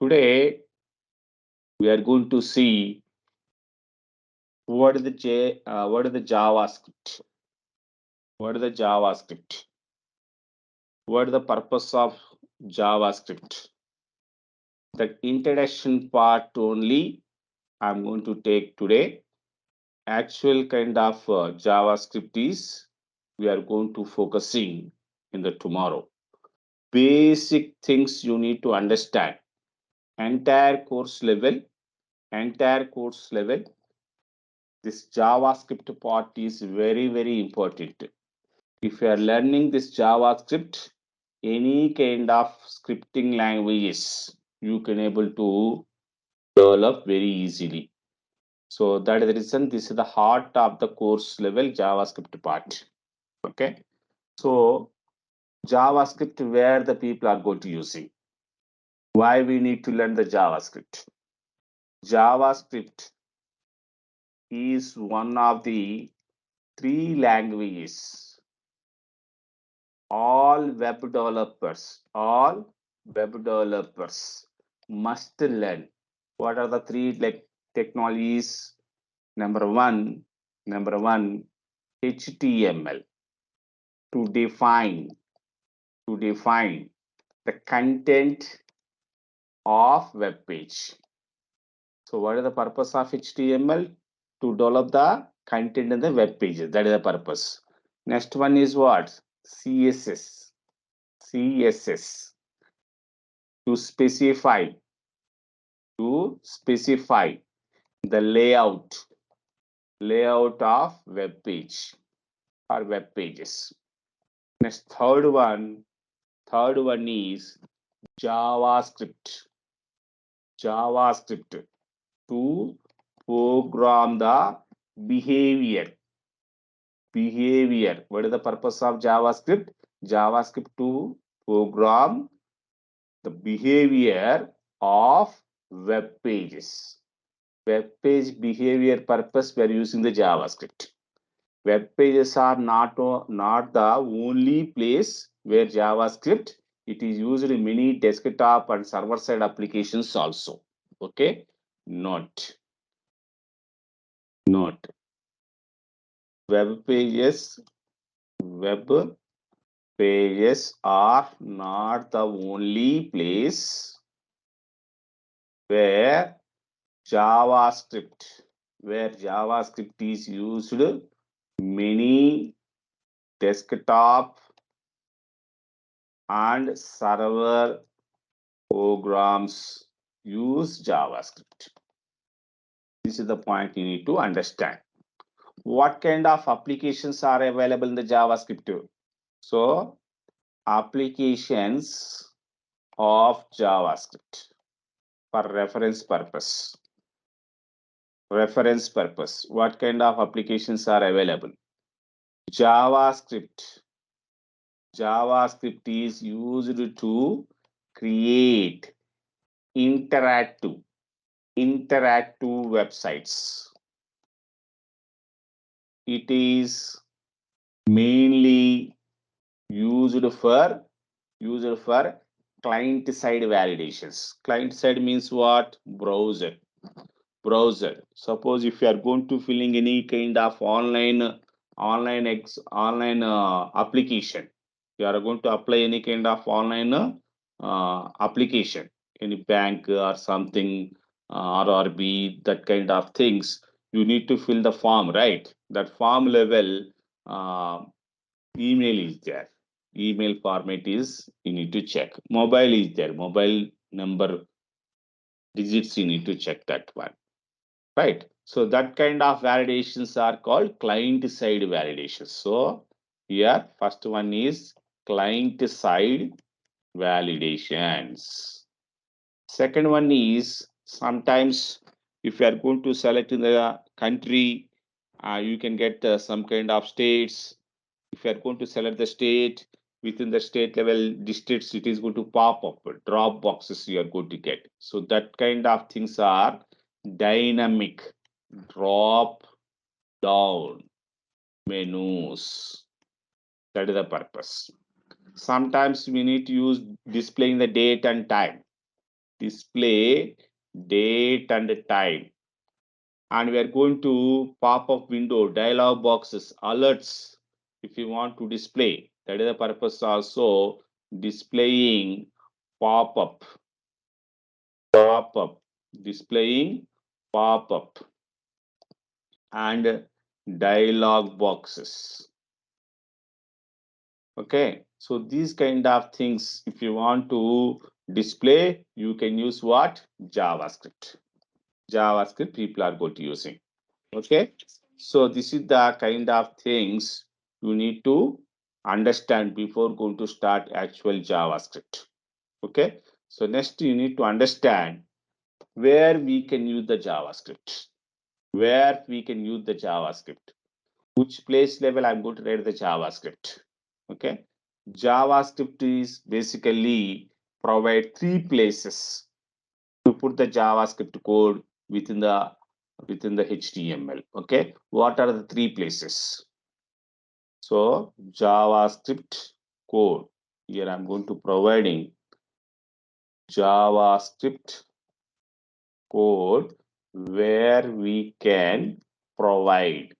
Today we are going to see what is the JavaScript. What is the JavaScript? What is the purpose of JavaScript? That introduction part only I'm going to take today. Actual kind of JavaScript is we are going to focusing in the tomorrow. Basic things you need to understand. Entire course level. This JavaScript part is very, very important. If you are learning this JavaScript, any kind of scripting languages, you can able to develop very easily. So that is the reason this is the heart of the course level JavaScript part. Okay. So JavaScript where the people are going to using. Why we need to learn the JavaScript? JavaScript is one of the three languages all web developers must learn. What are the three like technologies? Number one, HTML to define the content of web page. So what is the purpose of HTML? To develop the content in the web pages. That is the purpose. Next one is what? CSS to specify the layout of web page or web pages. Next third one is JavaScript to program the behavior. What is the purpose of JavaScript to program the behavior of web pages. Web page behavior purpose we are using the JavaScript. Web pages are not the only place where JavaScript it is used in many desktop and server side applications also. Okay, not web pages. Web pages are not the only place where JavaScript is used. Many desktop and server programs use JavaScript. This is the point you need to understand. What kind of applications are available in the JavaScript? So, applications of JavaScript for reference purpose. What kind of applications are available? JavaScript is used to create interactive websites. It is mainly used for client side validations. Client side means what? Browser. Suppose if you are going to filling any kind of online application, you are going to apply any kind of online application, any bank or something, RRB, that kind of things. You need to fill the form, right? That form level email is there. Email format is you need to check. Mobile is there. Mobile number digits you need to check that one. Right. So that kind of validations are called client side validations. So here first one is client side validations. Second one is sometimes if you are going to select in the country, you can get some kind of states. If you are going to select the state, within the state level districts, it is going to pop up drop boxes you are going to get. So that kind of things are dynamic drop down menus. That is the purpose. Sometimes we need to use displaying the date and time. display date and time. And we are going to pop-up window, dialog boxes, alerts if you want to display. That is the purpose also displaying pop-up, displaying pop-up and dialog boxes. Okay, so these kind of things, if you want to display, you can use what? JavaScript. JavaScript people are going to using. Okay, so this is the kind of things you need to understand before going to start actual JavaScript. Okay, so next you need to understand where we can use the JavaScript. Where we can use the JavaScript. Which place level I'm going to write the JavaScript. Okay, JavaScript is basically provide three places to put the JavaScript code within the HTML. Okay, what are the three places? So JavaScript code. Here I'm going to providing JavaScript code where we can provide.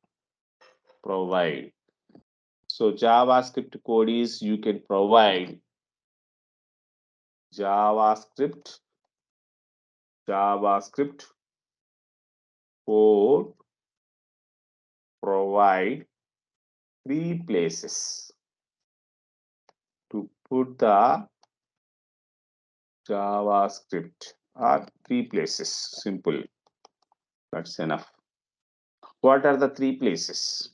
So JavaScript code is you can provide JavaScript code provide three places to put the JavaScript or three places. Simple. That's enough. What are the three places?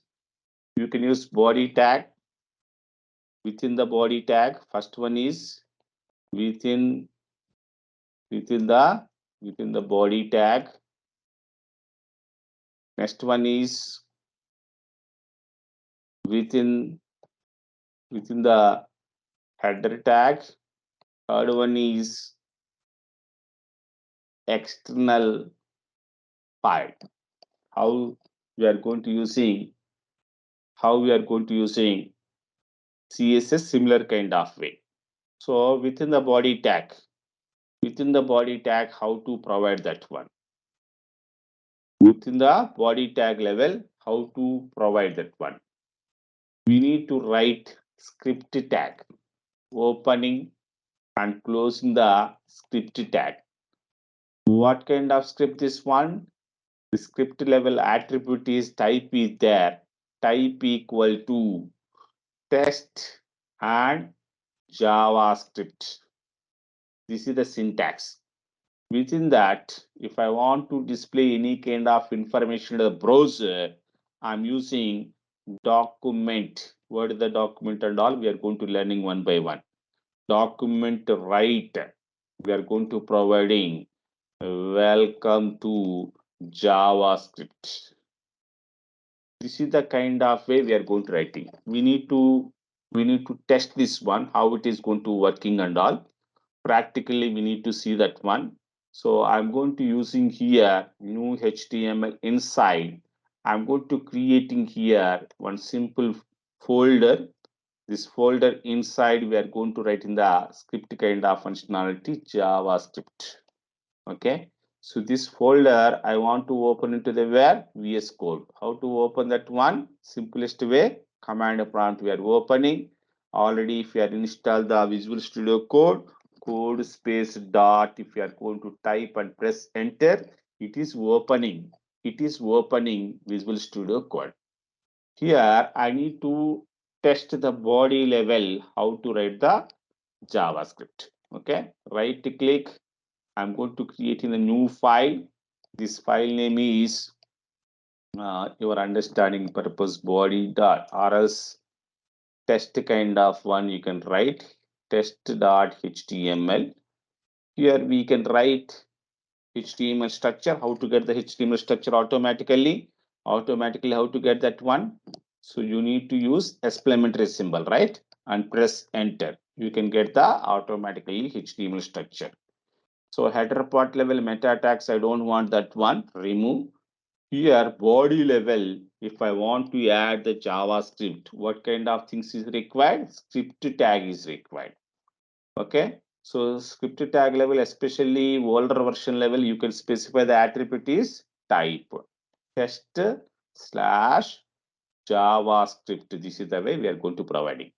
You can use body tag. Within the body tag, first one is within the body tag. Next one is within the header tag. Third one is external file. How we are going to using CSS similar kind of way. So within the body tag, how to provide that one? Within the body tag level, how to provide that one? We need to write script tag, opening and closing the script tag. What kind of script is one? The script level attribute is type is there. Type equal to test and JavaScript. This is the syntax. Within that, if I want to display any kind of information in the browser, I'm using document. What is the document and all? We are going to learning one by one. Document write. We are going to providing welcome to JavaScript. This is the kind of way we are going to writing. We need to test this one, how it is going to working and all. Practically, we need to see that one. So I'm going to using here new HTML inside. I'm going to creating here one simple folder. This folder inside we are going to write in the script kind of functionality JavaScript. Okay. So this folder I want to open into the where VS Code. How to open that one? Simplest way, command prompt we are opening. Already if you are installed the Visual Studio Code, code space dot, if you are going to type and press enter, it is opening. It is opening Visual Studio Code. Here I need to test the body level, how to write the JavaScript. Okay, right click. I'm going to create in a new file. This file name is your understanding purpose body.rs test kind of one. You can write test.html. Here we can write HTML structure. How to get the HTML structure automatically? How to get that one? So you need to use exclamatory symbol, right? And press enter. You can get the automatically HTML structure. So header part level meta tags, I don't want that one. Remove. Here body level, if I want to add the JavaScript, what kind of things is required? Script tag is required. Okay. So script tag level, especially older version level, you can specify the attribute is type. Test slash JavaScript. This is the way we are going to provide it.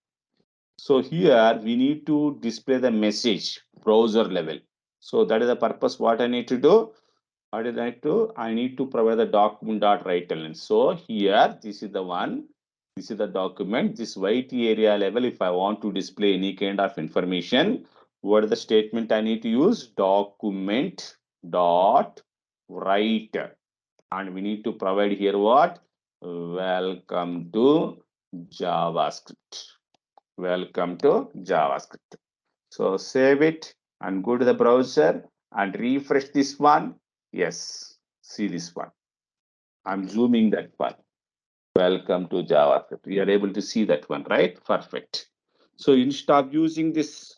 So here we need to display the message browser level. So that is the purpose. What I need to do? What did I do? I need to provide the document.writeLn. So here, this is the one. This is the document. This white area level, if I want to display any kind of information, what is the statement I need to use? Document dot write. And we need to provide here what? Welcome to JavaScript. Welcome to JavaScript. So save it and go to the browser and refresh this one. Yes, see this one. I'm zooming that one. Welcome to JavaScript. You are able to see that one, right? Perfect. So instead of using this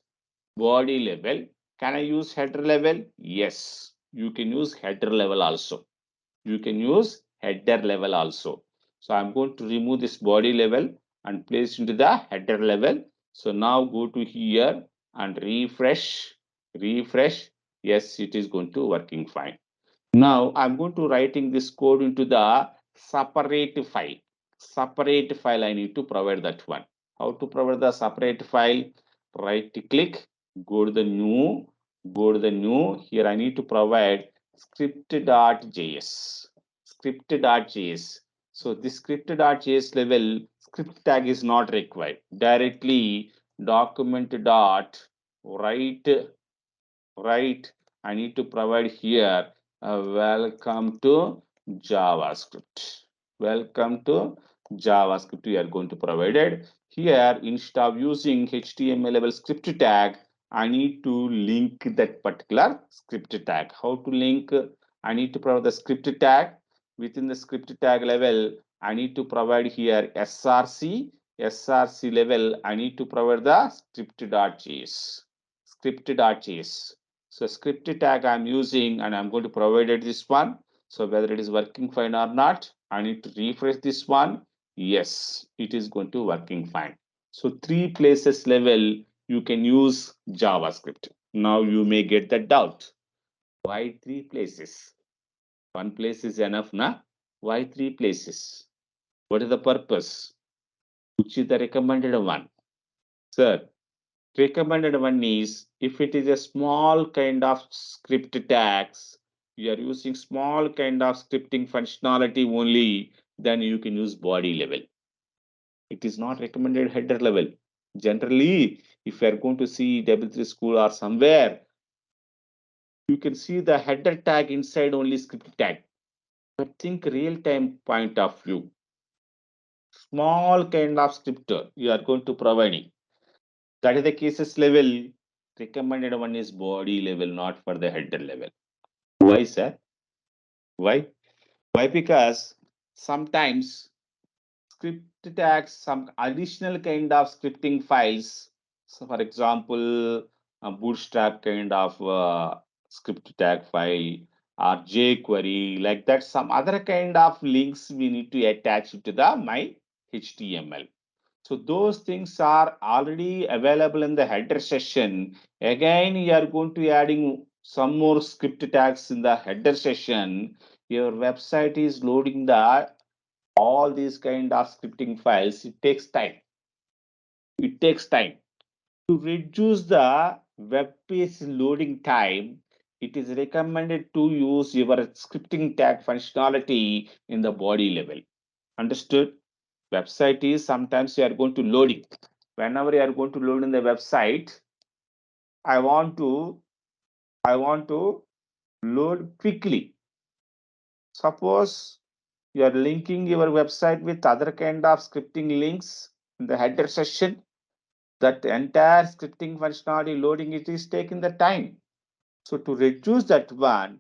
body level, can I use header level? Yes, you can use header level also. You can use header level also. So I'm going to remove this body level and place into the header level. So now go to here and refresh. Yes, it is going to working fine. Now I'm going to writing this code into the separate file. Separate file, I need to provide that one. How to provide the separate file? Right click, go to the new. Here I need to provide script.js. Script.js. So this script.js level script tag is not required. Directly document dot write. I need to provide here welcome to JavaScript. Welcome to JavaScript. We are going to provide it here. Instead of using HTML level script tag, I need to link that particular script tag. How to link? I need to provide the script tag. Within the script tag level, I need to provide here src. src level, I need to provide the script.js. Script.js. So script tag I'm using and I'm going to provide it this one. So whether it is working fine or not, I need to refresh this one. Yes, it is going to working fine. So 3 places level you can use JavaScript. Now you may get the doubt. Why 3 places? One place is enough, na? Why 3 places? What is the purpose? Which is the recommended one? Sir, recommended one is if it is a small kind of script tags, you are using small kind of scripting functionality only, then you can use body level. It is not recommended header level. Generally, if you are going to see W3 school or somewhere, you can see the header tag inside only script tag. But think real time point of view. Small kind of scripter you are going to providing. That is the cases level. Recommended one is body level, not for the header level. Why, sir? Why? Why? Because sometimes script tags, some additional kind of scripting files. So, for example, a Bootstrap kind of script tag file or jQuery, like that. Some other kind of links we need to attach to the my HTML. So those things are already available in the header session. Again, you are going to adding some more script tags in the header session. Your website is loading the all these kind of scripting files. It takes time. It takes time. To reduce the web page loading time, it is recommended to use your scripting tag functionality in the body level. Understood? Website is sometimes you are going to loading. Whenever you are going to load in the website, I want to load quickly. Suppose you are linking your website with other kind of scripting links in the header session. That entire scripting functionality loading it is taking the time. So to reduce that one,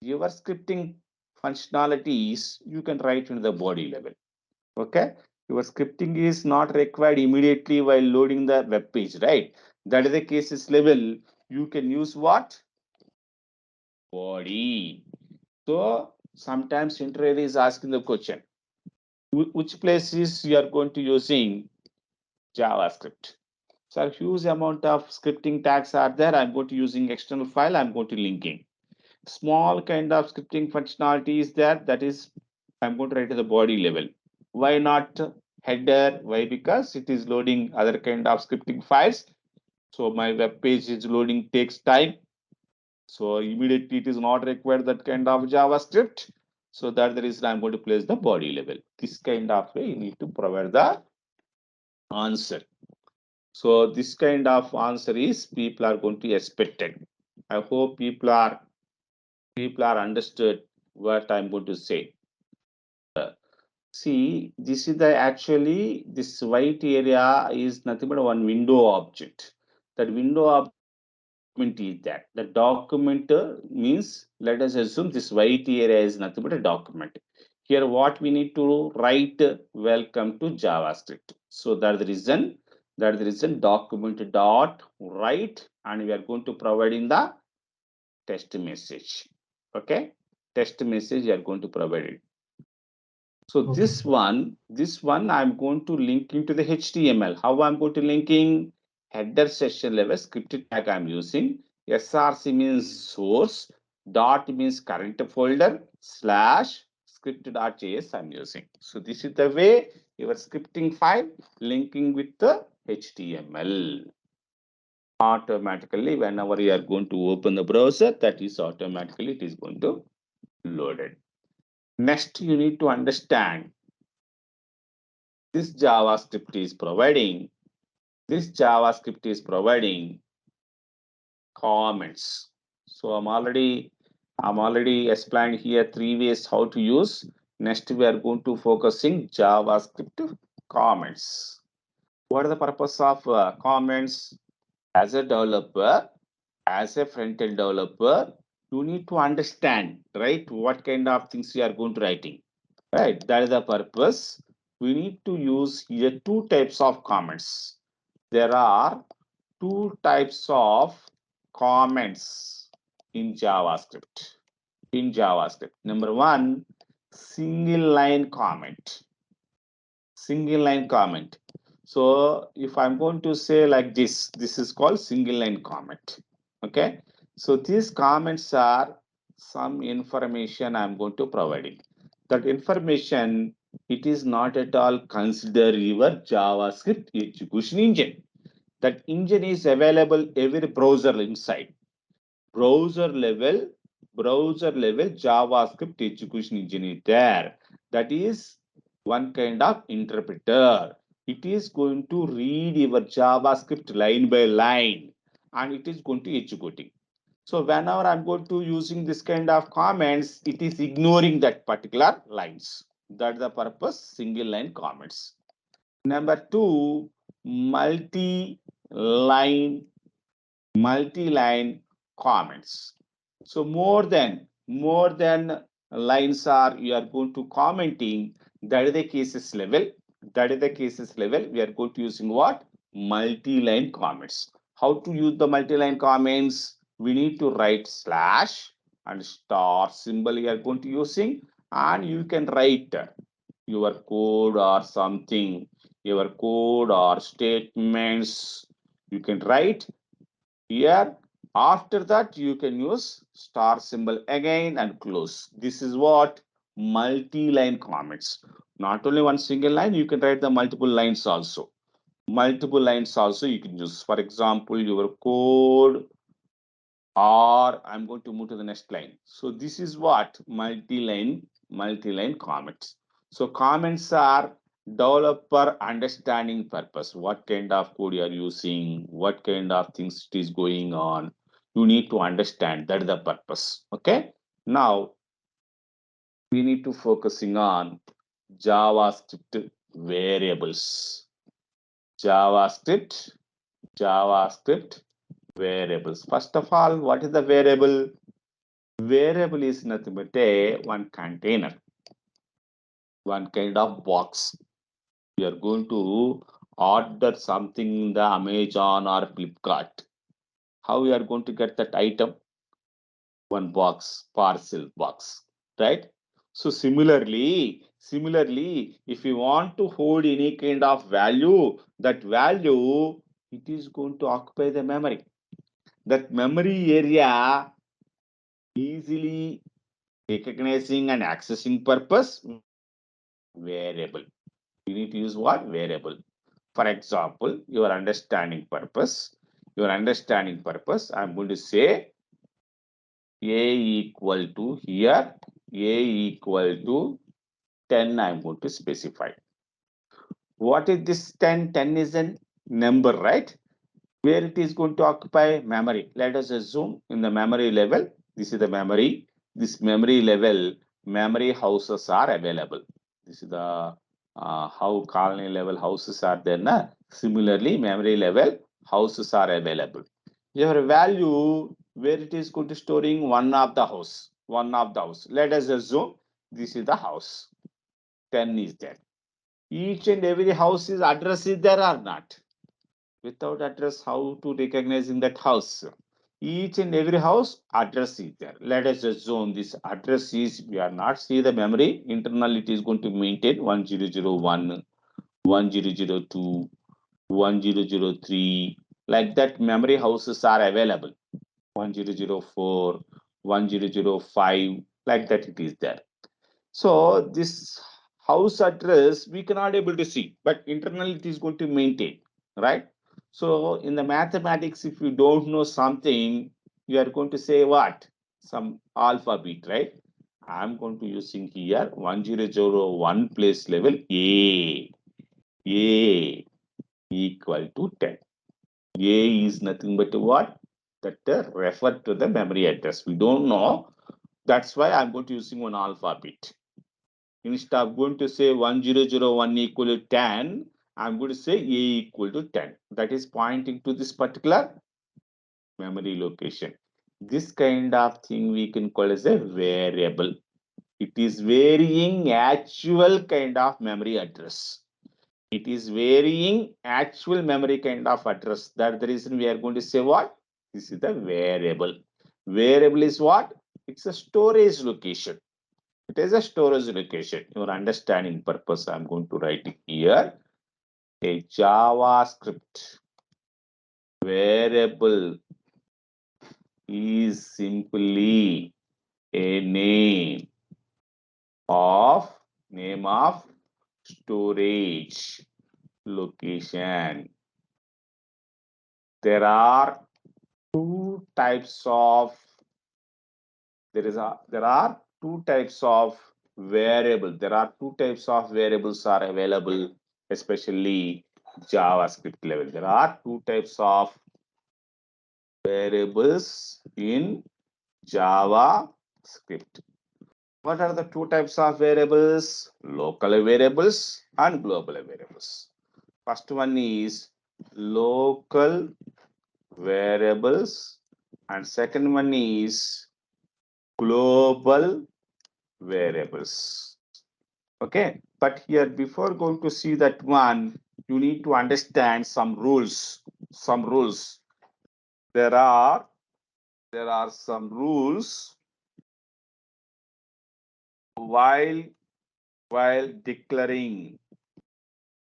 your scripting functionalities you can write in the body level. Okay, your scripting is not required immediately while loading the web page, right? That is the cases level. You can use what? Body. So sometimes interviewer is asking the question, which places you are going to using JavaScript? So huge amount of scripting tags are there. I'm going to using external file. I'm going to linking. Small kind of scripting functionality is there. That is, I'm going to write at the body level. Why not header? Why? Because it is loading other kind of scripting files. So my web page is loading takes time. So immediately it is not required that kind of JavaScript. So that the reason I'm going to place the body level. This kind of way you need to provide the answer. So this kind of answer is people are going to expect it. I hope people are understood what I'm going to say. See, this is the actually this white area is nothing but one window object. That window object is that. The document means let us assume this white area is nothing but a document. Here, what we need to write welcome to JavaScript. So that the reason document dot write and we are going to provide in the test message. Okay, test message you are going to provide it. So Okay. this one I'm going to link into the HTML. How I'm going to linking header session level scripted tag I'm using. SRC means source, dot means current folder, slash script.js I'm using. So this is the way your scripting file linking with the HTML. Automatically, whenever you are going to open the browser, that is automatically it is going to load it. Next, you need to understand this JavaScript is providing comments. So I'm already explained here 3 ways how to use. Next, we are going to focusing JavaScript comments. What is the purpose of comments? As a developer, as a front-end developer, you need to understand, right, what kind of things you are going to writing. Right, that is the purpose. We need to use here two types of comments. There are two types of comments in JavaScript. Number one, single line comment. Single line comment. So if I'm going to say like this is called single line comment. Okay. So these comments are some information I'm going to provide it. That information, it is not at all consider your JavaScript execution engine. That engine is available every browser inside. Browser level, browser level JavaScript execution engine is there. That is one kind of interpreter. It is going to read your JavaScript line by line and it is going to executing. So whenever I'm going to using this kind of comments, it is ignoring that particular lines. That's the purpose, single line comments. Number two, multi-line multi-line comments. So more than lines are you are going to commenting. That is the cases level. We are going to using what? Multi-line comments. How to use the multi-line comments? We need to write slash and star symbol you are going to using, and you can write your code or something, your code or statements. You can write here. After that, you can use star symbol again and close. This is what multi-line comments. Not only one single line, you can write the multiple lines also. Multiple lines also you can use. For example, your code, or I'm going to move to the next line. So this is what multi-line comments. So comments are developer understanding purpose. What kind of code you are using, what kind of things it is going on. You need to understand that is the purpose. Okay. Now we need to focusing on JavaScript variables. JavaScript, JavaScript variables. First of all, what is the variable? Variable is nothing but one container, one kind of box. You are going to order something in the Amazon or Flipkart. How you are going to get that item? One box, parcel box, right? So similarly, if you want to hold any kind of value, that value it is going to occupy the memory. That memory area easily recognizing and accessing purpose variable. You need to use what? Variable. For example, your understanding purpose. I'm going to say A equal to here, A equal to 10. I'm going to specify. What is this 10? 10 is a number, right? Where it is going to occupy memory. Let us assume in the memory level, this is the memory. This memory level, memory houses are available. This is the how colony level houses are there. Na? Similarly, memory level houses are available. Your value where it is going to storing one of the house. Let us assume this is the house. 10 is there. Each and every house is address is there or not? Without address, how to recognize in that house? Each and every house address is there. Let us assume this address is, we are not see the memory. Internal it is going to maintain 1001, 1002, 1003. Like that memory houses are available. 1004, 1005, like that it is there. So this house address we cannot able to see, but internally it is going to maintain, right? So in the mathematics, if you don't know something, you are going to say what? Some alphabet, right? I'm going to using here 1001 place level A equal to 10. A is nothing but what? That refer to the memory address. We don't know. That's why I'm going to using one alphabet. Instead of going to say 1001 equal to 10, I'm going to say A equal to 10. That is pointing to this particular memory location. This kind of thing we can call as a variable. It is varying actual kind of memory address. It is varying actual memory kind of address. That's the reason we are going to say what? This is the variable. Variable is what? It's a storage location. It is a storage location. Your understanding purpose, I'm going to write it here. A JavaScript variable is simply a of name of storage location. There are two types of there are two types of variable. There are two types of variables are available, especially JavaScript level. There are two types of variables in JavaScript. What are the two types of variables? Local variables and global variables. First one is local variables and second one is global variables. Okay, but here before going to see that one, you need to understand some rules. There are some rules while declaring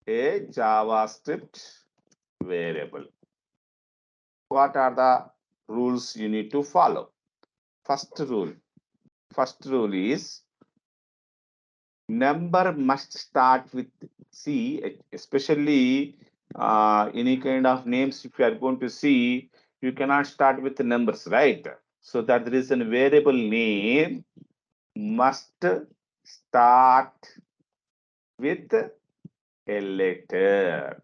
a JavaScript variable. What are the rules you need to follow? First rule is number must start with C, especially any kind of names. If you are going to see, you cannot start with the numbers, right? So that the reason variable name must start with a letter.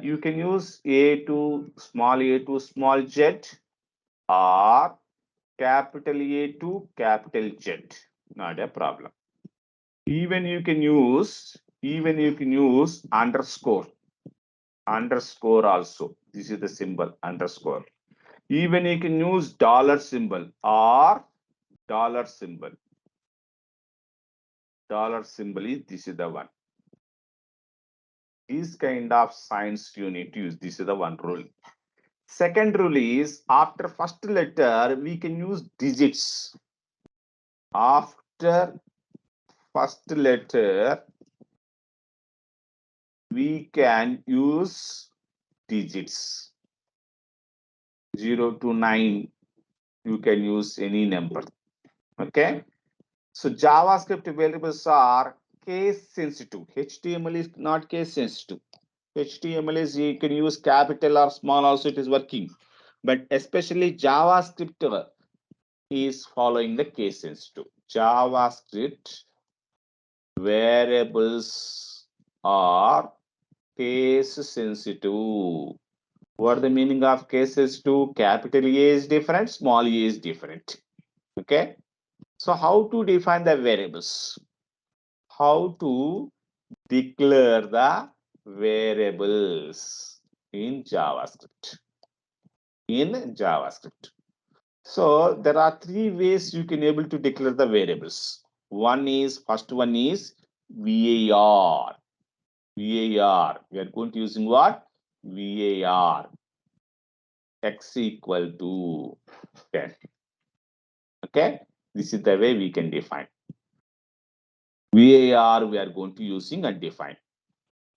You can use A to small z or capital A to capital Z. Not a problem. Even you can use underscore also. This is the symbol underscore. Even you can use dollar symbol or dollar symbol. Dollar symbol is this is the one. These kind of signs you need to use. This is the one rule. Second rule is after first letter we can use digits. After first letter we can use digits. 0 to 9, you can use any number. Okay. So JavaScript variables are case sensitive. HTML is not case sensitive. HTML is you can use capital or small also, it is working. But especially JavaScript is following the case sensitive. JavaScript variables are case sensitive. What is the meaning of case sensitive? Capital A is different, small a is different. Okay. So how to define the variables? How to declare the variables in JavaScript. So there are three ways you can able to declare the variables. First one is VAR. VAR. We are going to using what? VAR. X equal to 10. Okay. This is the way we can define. VAR we are going to using and define.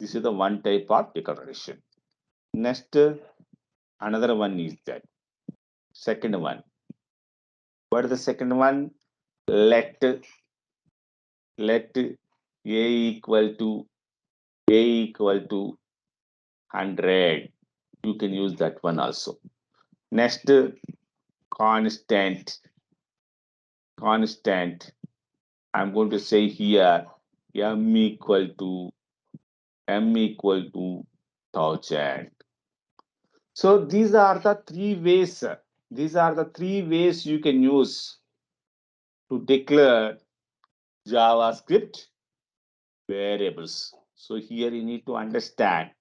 This is the one type of declaration. Next, another one is that. Second one. What is the second one? Let A equal to 100. You can use that one also. Next, constant. I'm going to say here m equal to 1000. So these are the three ways. These are the three ways you can use to declare JavaScript variables. So here you need to understand.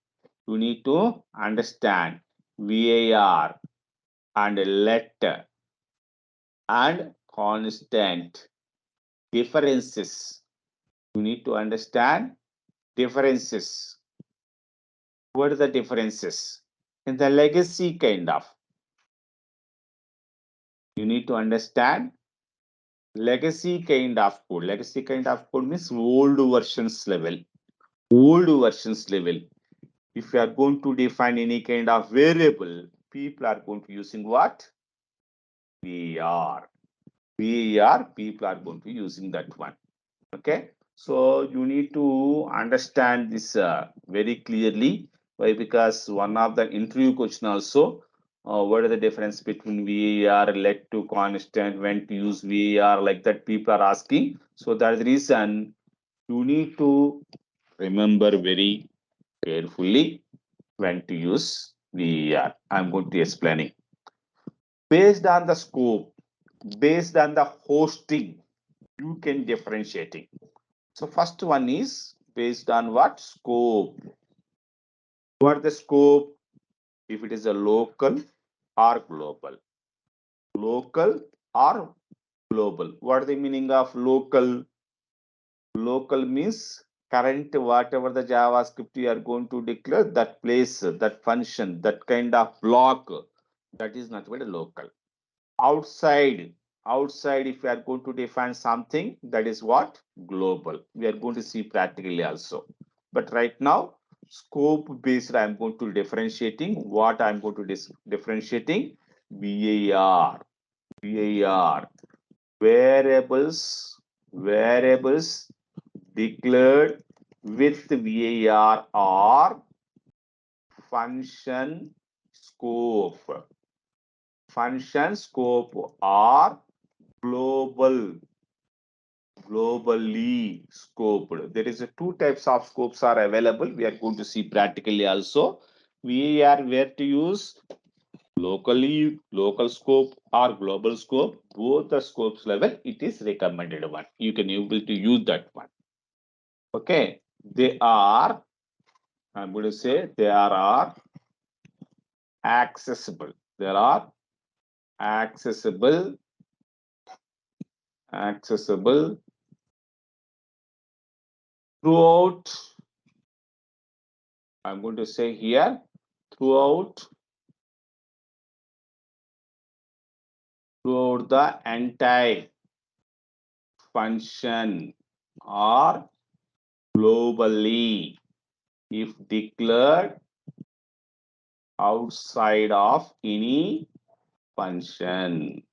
You need to understand VAR and let and constant differences. You need to understand differences. What are the differences? In the legacy kind of. You need to understand legacy kind of code. Legacy kind of code means old versions level. Old versions level. If you are going to define any kind of variable, people are going to using what? VAR. VAR, people are going to using that one. Okay. So you need to understand this very clearly. Why? Because one of the interview question also, what is the difference between VAR, let to constant, when to use VAR, like that people are asking. So that's the reason you need to remember very carefully when to use VAR. I'm going to explaining. Based on the scope, based on the hosting, you can differentiating. So first one is based on what? Scope. What the scope? If it is a local or global. Local or global. What is the meaning of local? Local means current whatever the JavaScript you are going to declare, that place, that function, that kind of block, that is not very local. Outside if we are going to define something, that is what? Global. We are going to see practically also. But right now, scope based, I'm going to differentiating. What I'm going to differentiating? VAR. Variables declared with VAR are function scope. Function scope are globally scoped. There is a two types of scopes are available. We are going to see practically also. VAR where to use local scope or global scope. Both the scopes level, it is recommended one. You can able to use that one. Okay, they are. I'm going to say they are accessible. They are accessible throughout. I'm going to say here throughout the entire function or globally if declared outside of any function.